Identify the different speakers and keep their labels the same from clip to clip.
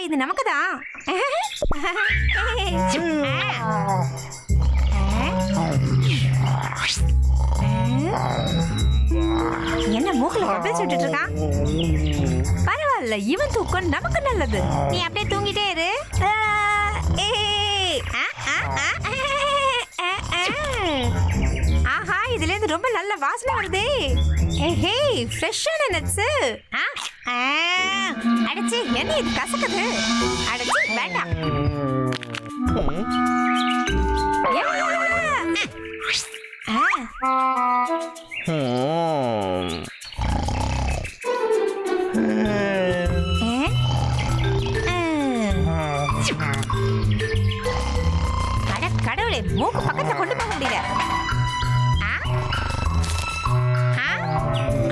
Speaker 1: இது நமக்கு தான். என்ன மூக்குல அப்படியே சுட்டுட்டு இருக்கான்? பரவாயில்ல, இவன் தூக்கம் நமக்கு நல்லது. நீ அப்படியே தூங்கிட்டே இரு. ஆஹா, இதுல இருந்து ரொம்ப நல்ல வாசனை வருதே. ஹே, ஃப்ரெஷ்ஷான நட்ஸ். அடச்சி, என்ன இது கசக்குது? அடச்சி, வேண்டாம். கடவுளே, மூக்கு பக்கத்துல கொண்டு போக முடியல.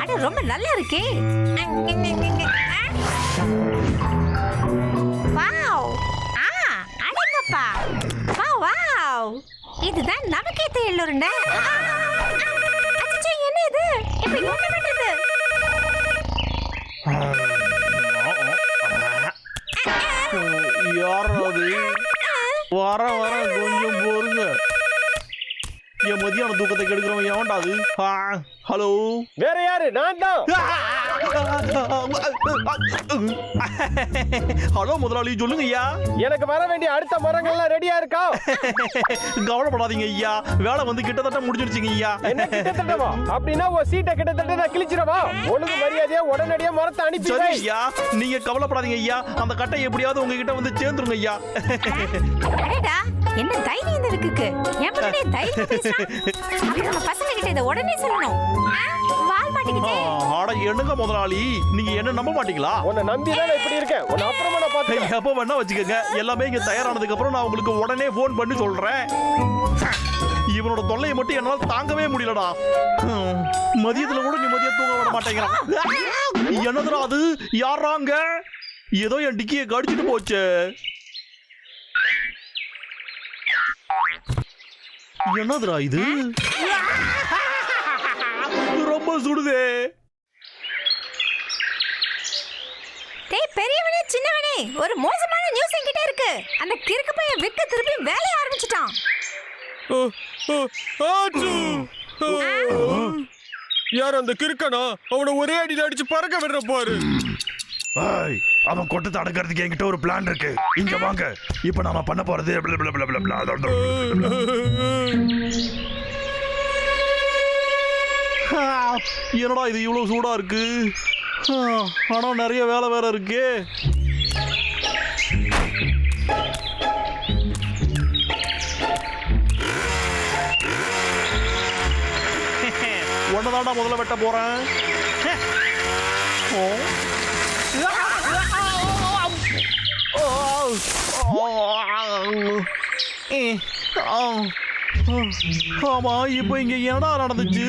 Speaker 1: அட, ரொம்ப நல்லா இருக்கே. வாவ், அடங்கப்பா. வாவ், இதுதான் நமக்கே தேயிலுருண்டை. என்ன இது? இப்ப என்ன பண்றது?
Speaker 2: யாராவது வர கொஞ்சம் போருங்க. என் மதியான தூக்கத்தை கெடுக்கிறவன் எவன்டா அது? ஹலோ,
Speaker 3: வேற யாரு? நான் தான்.
Speaker 2: ஹலோ முதலாளி, சொல்லுங்க ஐயா.
Speaker 3: எனக்கு வர வேண்டிய அடுத்த மரங்கள்லாம் ரெடியா இருக்கா?
Speaker 2: கவலைப்படாதீங்க ஐயா, வேலை வந்து கிட்டத்தட்ட முடிஞ்சிருச்சுங்க ஐயா.
Speaker 3: என்ன கிட்டத்தட்டவா? அப்படின்னா உன் சீட்டை கிட்டத்தட்ட நான் கிழிச்சிடவா? ஒழுங்கு மரியாதையா உடனடியா மரத்தை அனுப்பி
Speaker 2: சரி ஐயா, நீங்க கவலைப்படாதீங்க ஐயா. அந்த கட்டை எப்படியாவது உங்ககிட்ட வந்து சேர்ந்துருங்க ஐயா.
Speaker 1: என்ன தைரியம் இருக்கு? எப்படி தைரியம் பேசுறான்? நம்ம பசங்க கிட்ட இத உடனே சொல்லணும். வால் மாட்டிக்கிட்டே.
Speaker 2: அட என்னங்க முதலாளி, நீங்க என்ன நம்ப மாட்டீங்களா?
Speaker 3: உன்னை நம்பி தான் இப்படி இருக்கேன். உன்னை அப்புறமா நான் பாத்துக்கிறேன்.
Speaker 2: எப்ப வேணா வச்சுக்கோங்க. எல்லாமே இங்க தயாரானதுக்கு அப்புறம் நான் உங்களுக்கு உடனே போன் பண்ணி சொல்றேன். இவனோட தொல்லையை மட்டும் என்னால தாங்கவே முடியலடா. மதியத்துல கூட நிம்மதியா தூங்க விட மாட்டேங்கிறான். என்னதுடா அது? யாராங்க? ஏதோ என் டிக்கியை கடிச்சிட்டு போச்சு. என்னதுடா இது? ரொம்ப சுடுதே.
Speaker 1: டேய் பெரியவனே, சின்னவனே, ஒரு மோசமான நியூஸ் என்கிட்ட இருக்கு. அந்த கிறுக்கு பையன் விக்க திருப்பி வேலைய ஆரம்பிச்சிட்டான்.
Speaker 3: யார் அந்த கிறுக்கனா? அவனை ஒரே அடியில் அடிச்சு பறக்க விடுற பாரு.
Speaker 2: அவன் கொட்டத்தை அடக்கிறதுக்கு என்கிட்ட ஒரு பிளான் இருக்கு. இங்க வாங்க, இப்ப நாம பண்ண போறது. என்னடா இது இவ்வளவு சூடா இருக்கு? ஆனா நிறைய வேலை வேற இருக்கு. ஒன்னதாண்டா முதல்ல வெட்ட போறேன். ஆமா, இப்ப இங்க என்னடா நடந்துச்சு?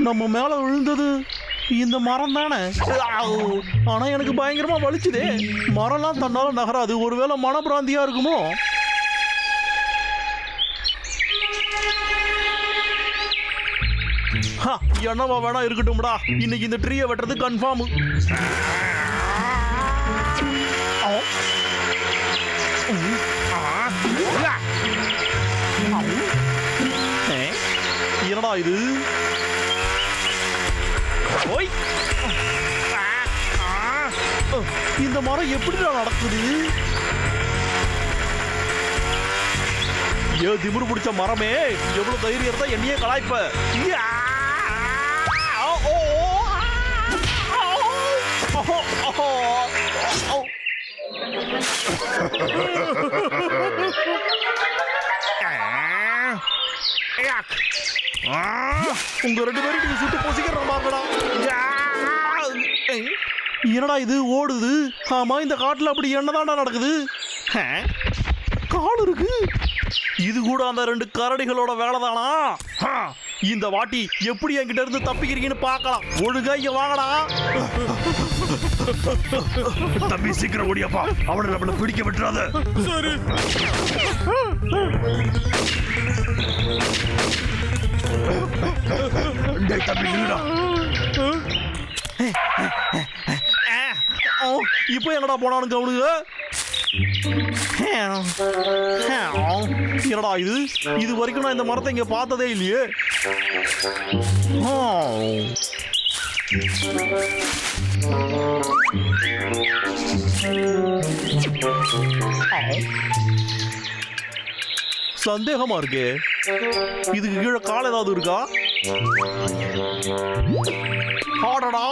Speaker 2: நம்ம மேல விழுந்தது இந்த மரம் தானே? ஆனா எனக்கு பயங்கரமா வலிச்சுதே. மரம்லாம் தன்னால நகராது. ஒருவேளை மனப்பிராந்தியா இருக்குமோ? என்னவா வேணா இருக்கட்டும்டா, இன்னைக்கு இந்த ட்ரீயை வெட்டுறது கன்ஃபார்ம். என்னடா இது? இந்த மரம் எப்படிடா நடக்குது? ஏ திமிரு பிடிச்ச மரமே, எவ்வளவு தைரியம் இருந்தா என்னையே கலாய்ப்ப? உங்க ரெண்டு பேரும் நீங்க சுட்டு பொசிக்கிறோம். என்னடா இது ஓடுது? ஆமா, இந்த காட்டுல அப்படி என்னதான்டா நடக்குது? கால் இருக்கு. இது கூட அந்த ரெண்டு கரடிகளோட வேலைதானா? இந்த வாட்டி எப்படி என்கிட்ட இருந்து தப்பிக்கிறீங்கன்னு பார்க்கலாம். ஒழுங்கா இங்க வாங்கடா. தம்பி சீக்கிரம் ஓடியாப்பா, அவனை நம்மள பிடிக்க விட்டுறாத.
Speaker 3: சரி.
Speaker 2: தம்பி நில்லுடா. இப்போ எங்கடா போனானுங்க அவனுங்க? என்னடா இது வரைக்கும் நான் இந்த மரத்தை இங்க பார்த்ததே இல்லையே. சந்தேகமா இருக்கு. இதுக்கு கீழே கால் ஏதாவது இருக்கா? ஆடடா,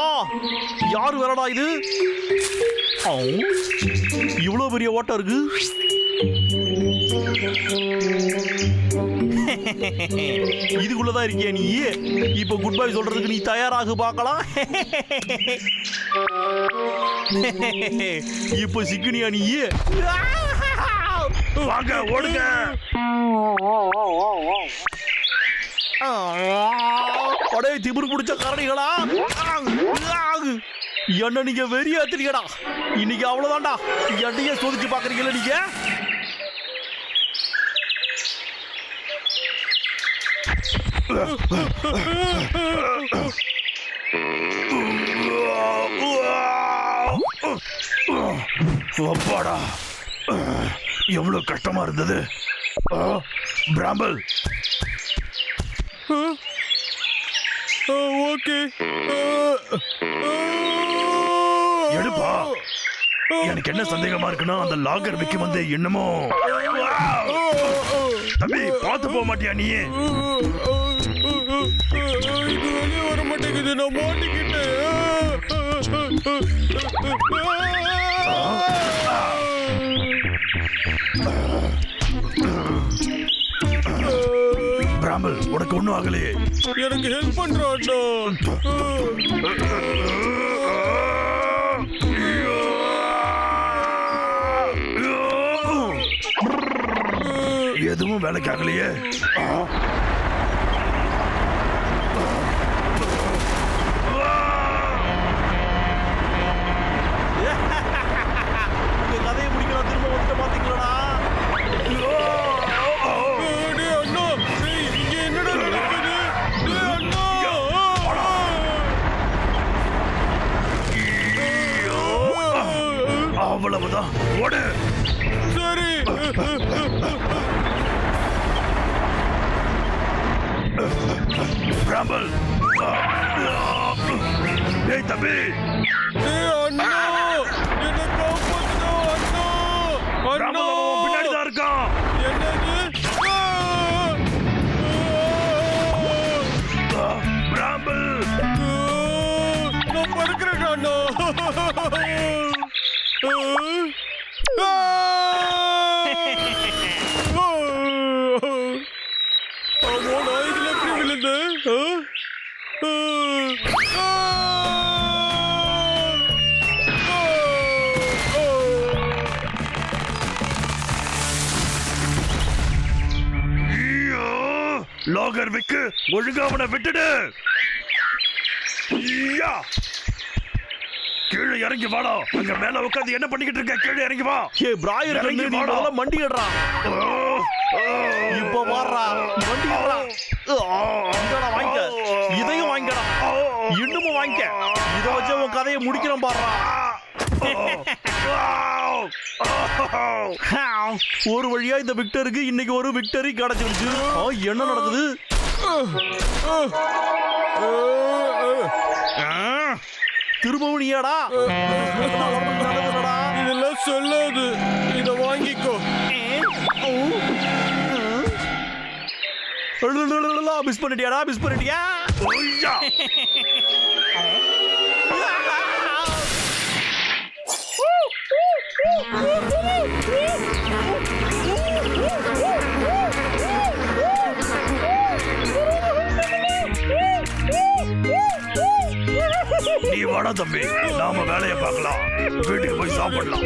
Speaker 2: யாரு வேறடா இது? இவ்வளவு பெரிய ஓட்டம் இருக்கு. இதுக்குள்ளதான் இருக்கியா நீ? இப்ப குட் பை சொல்றதுக்கு நீ தயாராக பார்க்கலாம். இப்ப சிக்கினியா நீ? வாங்க ஓடுங்க. அடே திமிரு பிடிச்ச கரடிகளா, என்ன நீங்க வெறியா தெரியுடா. இன்னைக்கு அவ்வளவுதான்டா. என்னையே சோதிச்சு பாக்குறீங்களா நீங்க? அப்பாடா, எவ்வளவு கஷ்டமா இருந்தது. பிராம்பல்
Speaker 3: ஓகே
Speaker 2: எடுப்பா. எனக்கு என்ன சந்தேகமா இருக்குன்னா அந்த லாகர் விக்கி வந்து என்னமோ. தம்பி பார்த்து போக மாட்டியா நீ?
Speaker 3: இது வெளியே வர மாட்டேங்குது, நான் மாட்டிக்கிட்டேன்.
Speaker 2: பிராம்பல் உனக்கு ஒண்ணும் ஆகலையே?
Speaker 3: எனக்கு ஹெல்ப் பண்றான்டா.
Speaker 2: எதுவும் வேலைக்கு ஆகலையே. கதையை முடிக்கலாம். திரும்ப வந்துட்டு பாத்தீங்களா? அவ்வளவுதான், ஓடு.
Speaker 3: சரி.
Speaker 2: பிராம்பல், ஏய் தம்பி.
Speaker 3: அண்ணா, என்ன காப்பாத்துடா அண்ணா.
Speaker 2: பிராம்பல் அவன் பின்னாடி தான் இருக்கான்.
Speaker 3: என்னது?
Speaker 2: பிராம்பல்,
Speaker 3: நான் பறக்கிறேன் அண்ணா. நான் இதுல எப்படி விழுந்தேன்?
Speaker 2: லாகர் விக்கு, ஒழுங்கா அவனை விட்டுடு. கீழே இறங்கி வாடா. அங்க மேல உட்காந்து என்ன பண்ணிக்கிட்டு இருக்க? கீழே இறங்கி வா. ஏ பிராயர் இறங்கி வாடா. மண்டிடுறா. இப்ப வாடா, மண்டிடுறா. இந்தடா வாங்கிக்க. இதையும் வாங்கிடா. இன்னமும் வாங்கிக்க. இத வச்சு உன் கதையை முடிக்கிறோம் பாடுறா. ஒரு வழியா இந்த விக்டருக்கு இன்னைக்கு ஒரு விக்டரி கிடைச்சிருச்சு. என்ன நடக்குது? திரும்பவும் நீயாடா?
Speaker 3: இதெல்லாம் சொல்லாது. இத வாங்கிக்கோ.
Speaker 2: மிஸ் பண்ணிட்டியாடா? மிஸ் பண்ணிட்டியா? நீ வாடா தம்பி, நாம வேலையை பார்க்கலாம். வீட்டுக்கு போய் சாப்பிடலாம்.